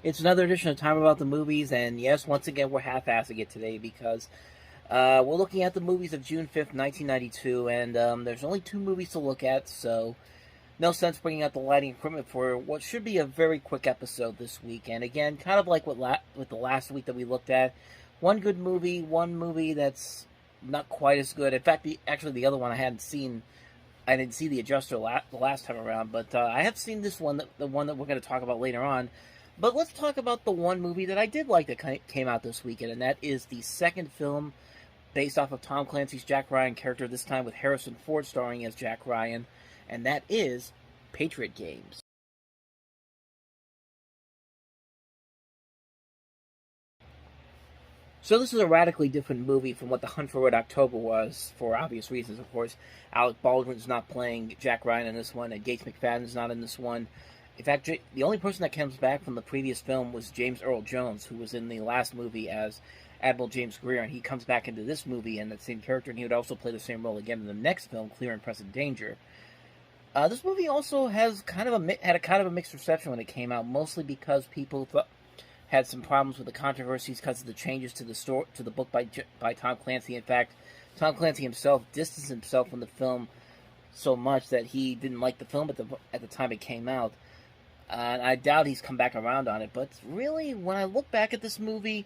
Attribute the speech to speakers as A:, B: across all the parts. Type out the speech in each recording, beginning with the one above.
A: It's another edition of Time About the Movies, and yes, once again, we're half-assing it today because we're looking at the movies of June 5th, 1992, and there's only two movies to look at, so no sense bringing out the lighting equipment for what should be a very quick episode this week. And again, kind of like with the last week that we looked at, one good movie, one movie that's not quite as good. In fact, actually the other one I hadn't seen. I didn't see The Adjuster the last time around, but I have seen this one, the one that we're going to talk about later on. But let's talk about the one movie that I did like that came out this weekend, and that is the second film based off of Tom Clancy's Jack Ryan character, this time with Harrison Ford starring as Jack Ryan, and that is Patriot Games. So this is a radically different movie from what The Hunt for Red October was, for obvious reasons, of course. Alec Baldwin's not playing Jack Ryan in this one, and Gates McFadden's not in this one. In fact, the only person that comes back from the previous film was James Earl Jones, who was in the last movie as Admiral James Greer, and he comes back into this movie in that same character, and he would also play the same role again in the next film, Clear and Present Danger. This movie also has had a kind of a mixed reception when it came out, mostly because people had some problems with the controversies because of the changes to the book by Tom Clancy. In fact, Tom Clancy himself distanced himself from the film so much that he didn't like the film at the time it came out. And I doubt he's come back around on it. But really, when I look back at this movie,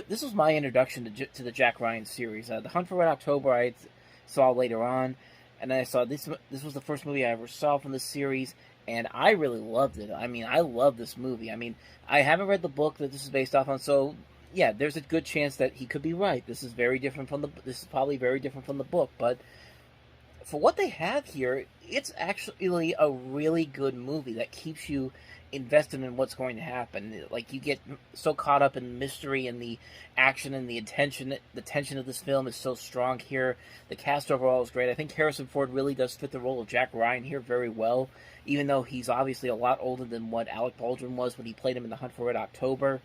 A: this was my introduction to the Jack Ryan series. The Hunt for Red October I saw later on, and then I saw this. This was the first movie I ever saw from the series, and I really loved it. I mean, I love this movie. I mean, I haven't read the book that this is based off on, so yeah, there's a good chance that he could be right. This is probably very different from the book, but for what they have here, it's actually a really good movie that keeps you invested in what's going to happen. Like, you get so caught up in the mystery and the action and the tension of this film is so strong here. The cast overall is great. I think Harrison Ford really does fit the role of Jack Ryan here very well, even though he's obviously a lot older than what Alec Baldwin was when he played him in The Hunt for Red October.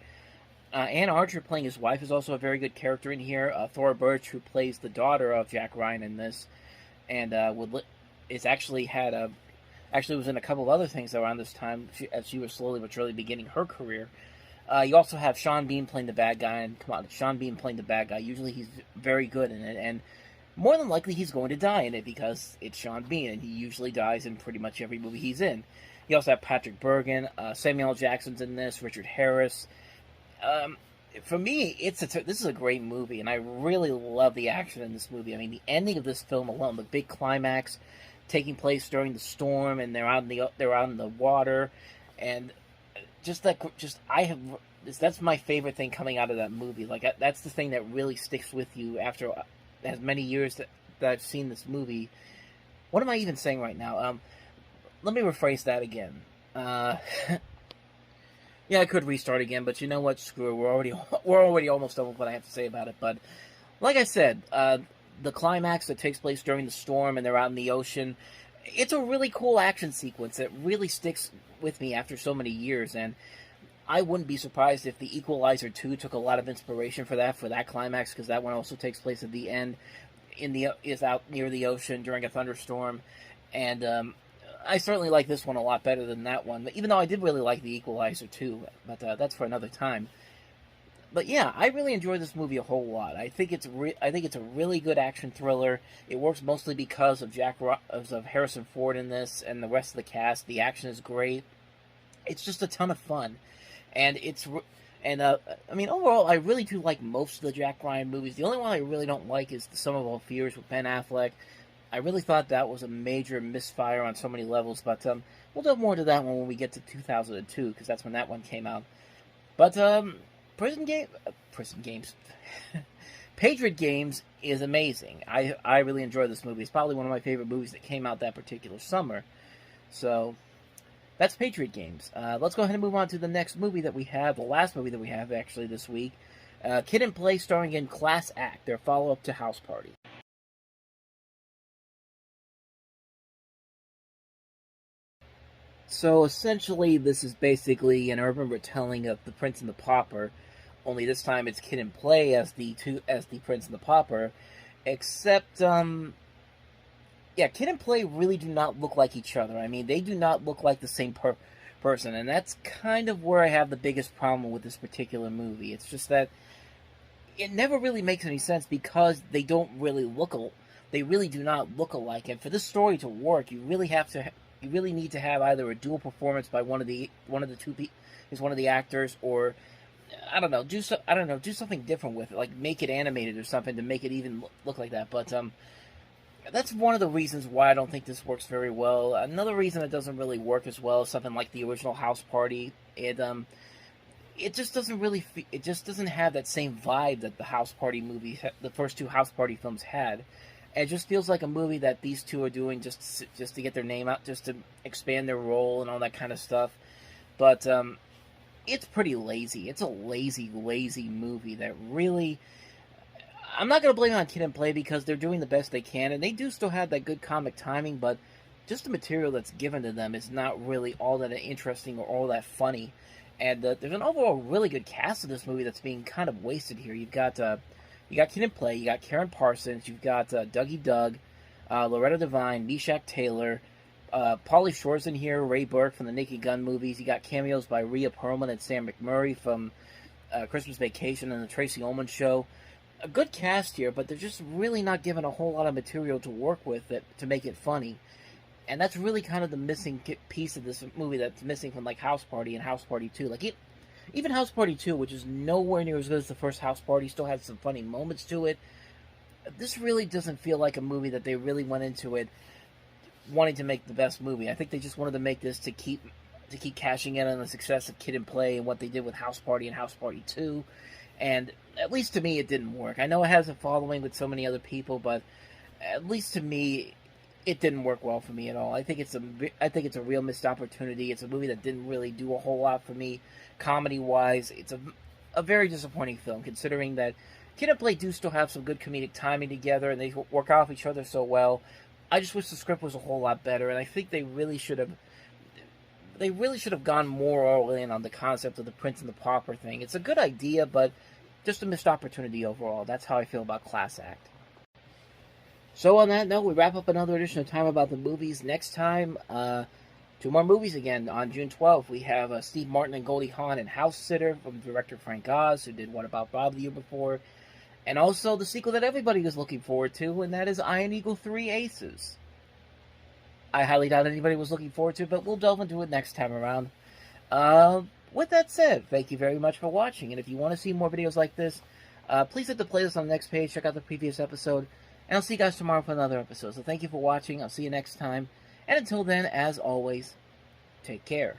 A: Anne Archer playing his wife is also a very good character in here. Thora Birch, who plays the daughter of Jack Ryan in this, and actually was in a couple of other things around this time as she was slowly but surely beginning her career. You also have Sean Bean playing the bad guy, and come on, Sean Bean playing the bad guy. Usually he's very good in it, and more than likely he's going to die in it because it's Sean Bean, and he usually dies in pretty much every movie he's in. You also have Patrick Bergin, Samuel L. Jackson's in this, Richard Harris. For me, this is a great movie, and I really love the action in this movie. I mean, the ending of this film alone, the big climax taking place during the storm, and they're out in the water, and that's my favorite thing coming out of that movie. Like, that's the thing that really sticks with you after as many years that I've seen this movie. What am I even saying right now? Let me rephrase that again. Yeah, I could restart again, but you know what? Screw it. We're already almost done with what I have to say about it. But like I said, the climax that takes place during the storm and they're out in the ocean, it's a really cool action sequence that really sticks with me after so many years. And I wouldn't be surprised if The Equalizer 2 took a lot of inspiration for that climax, because that one also takes place at the end is out near the ocean during a thunderstorm. And I certainly like this one a lot better than that one, even though I did really like The Equalizer too, but that's for another time. But yeah, I really enjoyed this movie a whole lot. I think it's a really good action thriller. It works mostly because of of Harrison Ford in this and the rest of the cast. The action is great. It's just a ton of fun, and I mean, overall, I really do like most of the Jack Ryan movies. The only one I really don't like is The Sum of All Fears with Ben Affleck. I really thought that was a major misfire on so many levels, but we'll delve more into that one when we get to 2002, because that's when that one came out. But Prison Games, Patriot Games is amazing. I really enjoy this movie. It's probably one of my favorite movies that came out that particular summer. So that's Patriot Games. Let's go ahead and move on to the next movie that we have, the last movie that we have actually this week. Kid and Play, starring in Class Act, their follow-up to House Party. So essentially, this is basically an urban retelling of The Prince and the Pauper, only this time it's Kid and Play as the Prince and the Pauper, except yeah, Kid and Play really do not look like each other. I mean, they do not look like the same person, and that's kind of where I have the biggest problem with this particular movie. It's just that it never really makes any sense because they don't really they really do not look alike. And for this story to work, you really need to have either a dual performance by one of the actors, or do something different with it, like make it animated or something to make it even look like that. But that's one of the reasons why I don't think this works very well. Another reason it doesn't really work as well is something like the original House Party. It just doesn't really. It just doesn't have that same vibe that the House Party movies, the first two House Party films had. And it just feels like a movie that these two are doing just to get their name out, just to expand their role and all that kind of stuff. But it's pretty lazy. It's a lazy movie that really. I'm not going to blame it on Kid and Play because they're doing the best they can, and they do still have that good comic timing, but just the material that's given to them is not really all that interesting or all that funny. And there's an overall really good cast of this movie that's being kind of wasted here. You got Kid and Play, you got Karen Parsons, you've got Dougie Doug, Loretta Devine, Meshack Taylor, Pauly Shore's in here, Ray Burke from the Naked Gun movies. You got cameos by Rhea Perlman and Sam McMurray from Christmas Vacation and the Tracy Ullman Show. A good cast here, but they're just really not given a whole lot of material to work with to make it funny. And that's really kind of the missing piece of this movie that's missing from like House Party and House Party 2. Like even House Party 2, which is nowhere near as good as the first House Party, still has some funny moments to it. This really doesn't feel like a movie that they really went into it wanting to make the best movie. I think they just wanted to make this to keep cashing in on the success of Kid and Play and what they did with House Party and House Party 2. And at least to me, it didn't work. I know it has a following with so many other people, but at least to me, it didn't work well for me at all. I think it's a real missed opportunity. It's a movie that didn't really do a whole lot for me, comedy-wise. It's a very disappointing film, considering that Kid and Play do still have some good comedic timing together, and they work off each other so well. I just wish the script was a whole lot better, and I think they really should have gone more all in on the concept of the Prince and the Pauper thing. It's a good idea, but just a missed opportunity overall. That's how I feel about Class Act. So on that note, we wrap up another edition of Time About the Movies. Next time, 2 more movies again. On June 12th, we have Steve Martin and Goldie Hawn in House Sitter from director Frank Oz, who did What About Bob the year before. And also the sequel that everybody was looking forward to, and that is Iron Eagle 3 Aces. I highly doubt anybody was looking forward to it, but we'll delve into it next time around. With that said, thank you very much for watching, and if you want to see more videos like this, please hit the playlist on the next page, check out the previous episode, and I'll see you guys tomorrow for another episode. So thank you for watching, I'll see you next time, and until then, as always, take care.